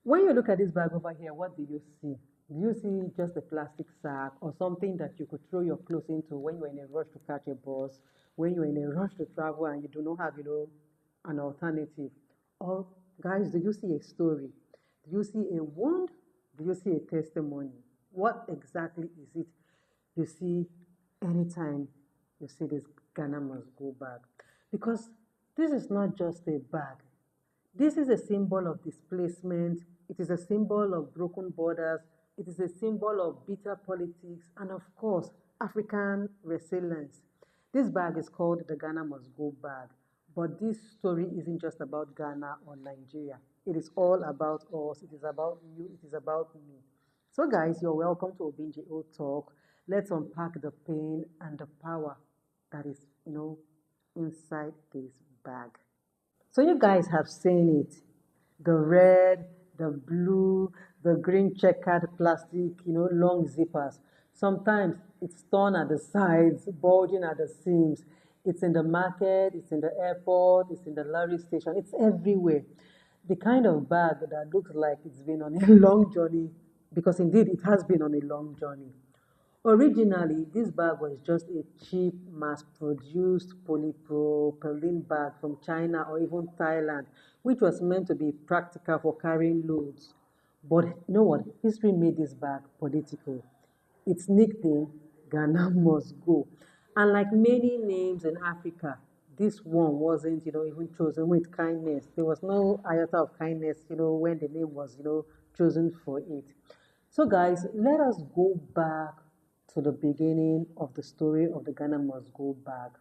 When you look at this bag over here, what do you see? Do you see just a plastic sack or something that you could throw your clothes into when you're in a rush to catch a bus, when you're in a rush to travel and you do not have, an alternative? Or, guys, do you see a story? Do you see a wound? Do you see a testimony? What exactly is it you see anytime you see this Ghana must go bag? Because this is not just a bag. This is a symbol of displacement. It is a symbol of broken borders. It is a symbol of bitter politics and, of course, African resilience. This bag is called the Ghana Must Go bag. But this story isn't just about Ghana or Nigeria. It is all about us. It is about you. It is about me. So, guys, you're welcome to Obinjeo Talk. Let's unpack the pain and the power that is, inside this bag. So you guys have seen it. The red, the blue, the green checkered plastic, long zippers. Sometimes it's torn at the sides, bulging at the seams. It's in the market, it's in the airport, it's in the lorry station, it's everywhere. The kind of bag that looks like it's been on a long journey, because indeed it has been on a long journey. Originally, this bag was just a cheap, mass-produced polypropylene bag from China or even Thailand, which was meant to be practical for carrying loads. But you know what? History made this bag political. Its nickname, Ghana Must Go. And like many names in Africa, this one wasn't, even chosen with kindness. There was no iota of kindness, when the name was, chosen for it. So guys, let us go back to the beginning of the story of the Ghana Must Go bag.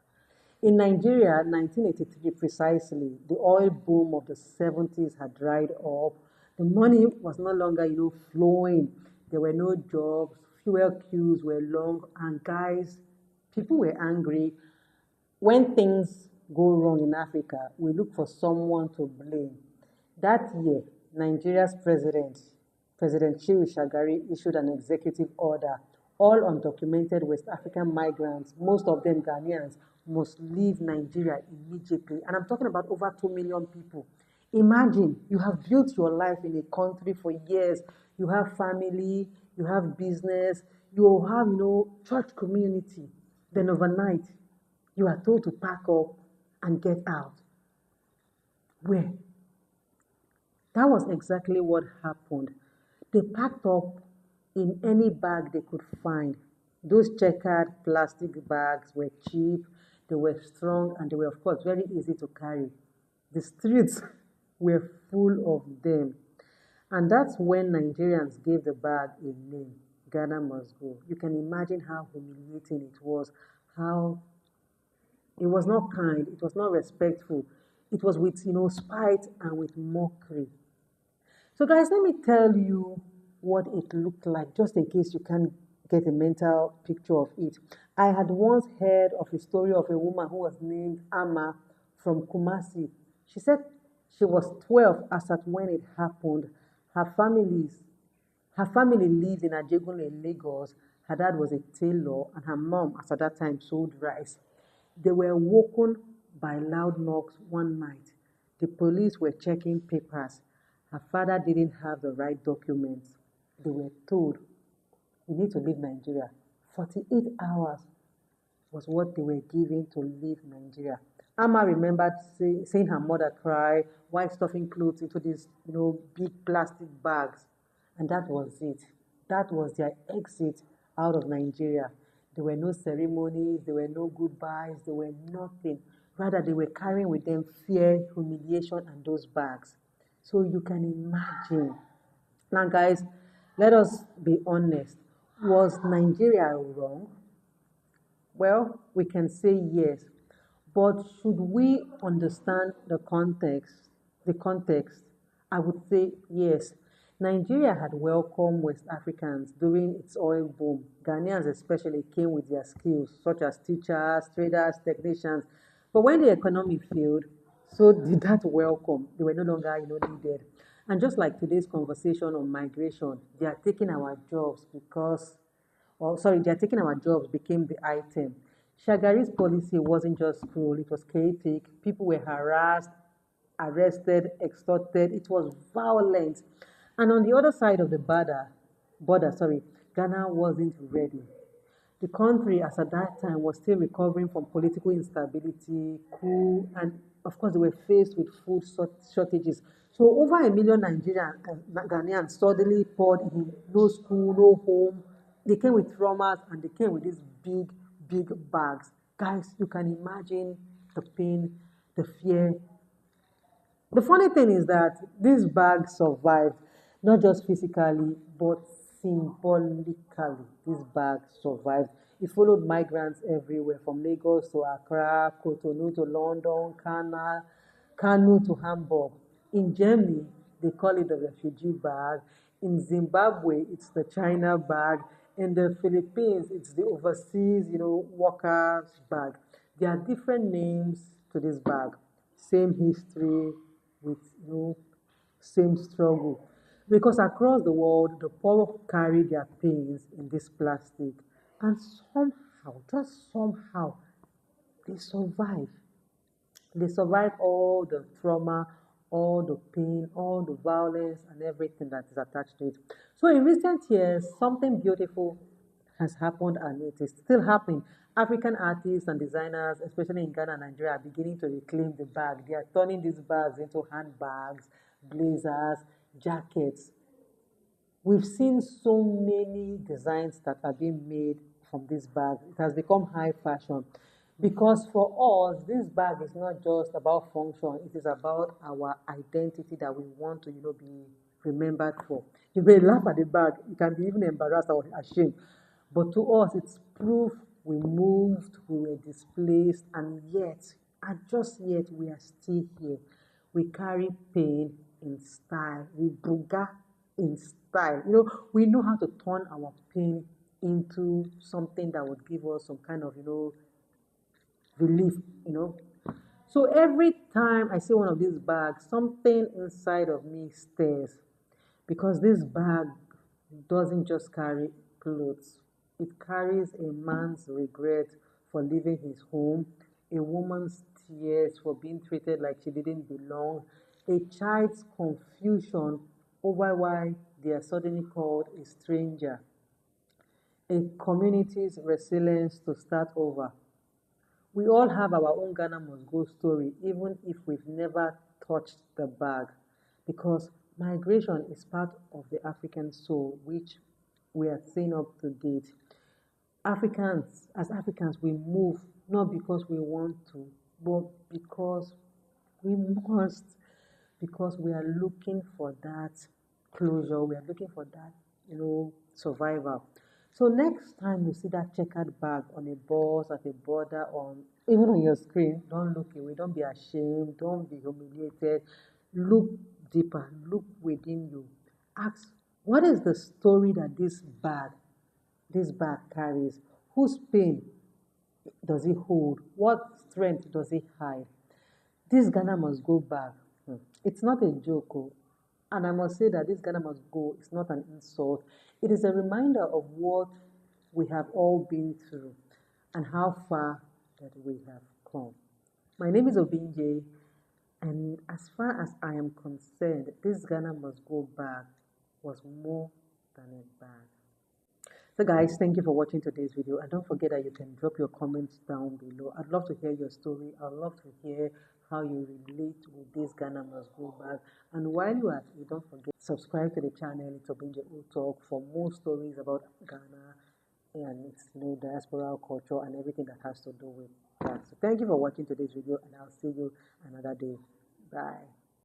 In Nigeria, 1983 precisely, the oil boom of the 70s had dried up. The money was no longer, flowing. There were no jobs, fuel queues were long, and guys, people were angry. When things go wrong in Africa, we look for someone to blame. That year, Nigeria's President Chiu Shagari, issued an executive order. All undocumented West African migrants, most of them Ghanaians, must leave Nigeria immediately. And I'm talking about over 2 million people. Imagine you have built your life in a country for years. You have family, you have business, you have, church community. Then overnight, you are told to pack up and get out. Where? That was exactly what happened. They packed up in any bag they could find. Those checkered plastic bags were cheap, they were strong, and they were, of course, very easy to carry. The streets were full of them. And that's when Nigerians gave the bag a name, Ghana Must Go. You can imagine how humiliating it was, how it was not kind, it was not respectful. It was with, spite and with mockery. So guys, let me tell you what it looked like, just in case you can't get a mental picture of it. I had once heard of a story of a woman who was named Amma from Kumasi. She said she was 12 as at when it happened. Her family lived in Ajegunle, Lagos. Her dad was a tailor, and her mom, as at that time, sold rice. They were woken by loud knocks one night. The police were checking papers. Her father didn't have the right documents. They were told, you need to leave Nigeria. 48 hours was what they were given to leave Nigeria. Amma remembered seeing her mother cry while stuffing clothes into these, big plastic bags. And that was it. That was their exit out of Nigeria. There were no ceremonies, there were no goodbyes, there were nothing. Rather, they were carrying with them fear, humiliation, and those bags. So you can imagine. Now, guys, let us be honest. Was Nigeria wrong? Well, we can say yes. But should we understand the context, I would say yes. Nigeria had welcomed West Africans during its oil boom. Ghanaians especially came with their skills, such as teachers, traders, technicians. But when the economy failed, so did that welcome. They were no longer, needed. And just like today's conversation on migration, they are taking our jobs they are taking our jobs became the item. Shagari's policy wasn't just cruel, it was chaotic. People were harassed, arrested, extorted. It was violent. And on the other side of the border, Ghana wasn't ready. The country, as at that time, was still recovering from political instability, coup, and of course, they were faced with food shortages. So, over a million Nigerian Ghanaians suddenly poured in, no school, no home. They came with traumas and they came with these big, big bags. Guys, you can imagine the pain, the fear. The funny thing is that this bag survived, not just physically, but symbolically. This bag survived. It followed migrants everywhere, from Lagos to Accra, Cotonou to London, Kano to Hamburg. In Germany, they call it the refugee bag. In Zimbabwe, it's the China bag. In the Philippines, it's the overseas, workers bag. There are different names to this bag. Same history, with same struggle. Because across the world, the poor carry their pains in this plastic, and somehow, just somehow, they survive. They survive all the trauma, all the pain, all the violence, and everything that is attached to it. So, in recent years, something beautiful has happened, and it is still happening. African artists and designers, especially in Ghana and Nigeria, are beginning to reclaim the bag. They are turning these bags into handbags, blazers, jackets. We've seen so many designs that are being made from this bag. It has become high fashion. Because for us, this bag is not just about function, it is about our identity that we want to, be remembered for. You may laugh at the bag, you can be even embarrassed or ashamed. But to us, it's proof we moved, we were displaced, and just yet, we are still here. We carry pain in style, we buga in style. We know how to turn our pain into something that would give us some kind of, relief. So every time I see one of these bags, something inside of me stirs, because this bag doesn't just carry clothes. It carries a man's regret for leaving his home, a woman's tears for being treated like she didn't belong, a child's confusion over why they are suddenly called a stranger, a community's resilience to start over. We all have our own Ghana Must Go story, even if we've never touched the bag, because migration is part of the African soul, which we are seeing up to date. As Africans, we move not because we want to, but because we must, because we are looking for that closure, we are looking for that, survival. So next time you see that checkered bag on a bus, at a border, even on your screen, don't look away, don't be ashamed, don't be humiliated. Look deeper, look within you. Ask, what is the story that this bag carries? Whose pain does it hold? What strength does it hide? This Ghana must go back. It's not a joke. And I must say that this Ghana must go is not an insult. It is a reminder of what we have all been through and how far that we have come. My name is Obinjeo, and as far as I am concerned, this Ghana must go back was more than a bag. So guys, thank you for watching today's video, and don't forget that you can drop your comments down below. I'd love to hear your story. I'd love to hear how you relate with this Ghana must go back. And while you are here, don't forget to subscribe to the channel. It's ObinjeoTalk for more stories about Ghana and its diaspora culture and everything that has to do with that. So thank you for watching today's video, and I'll see you another day. Bye.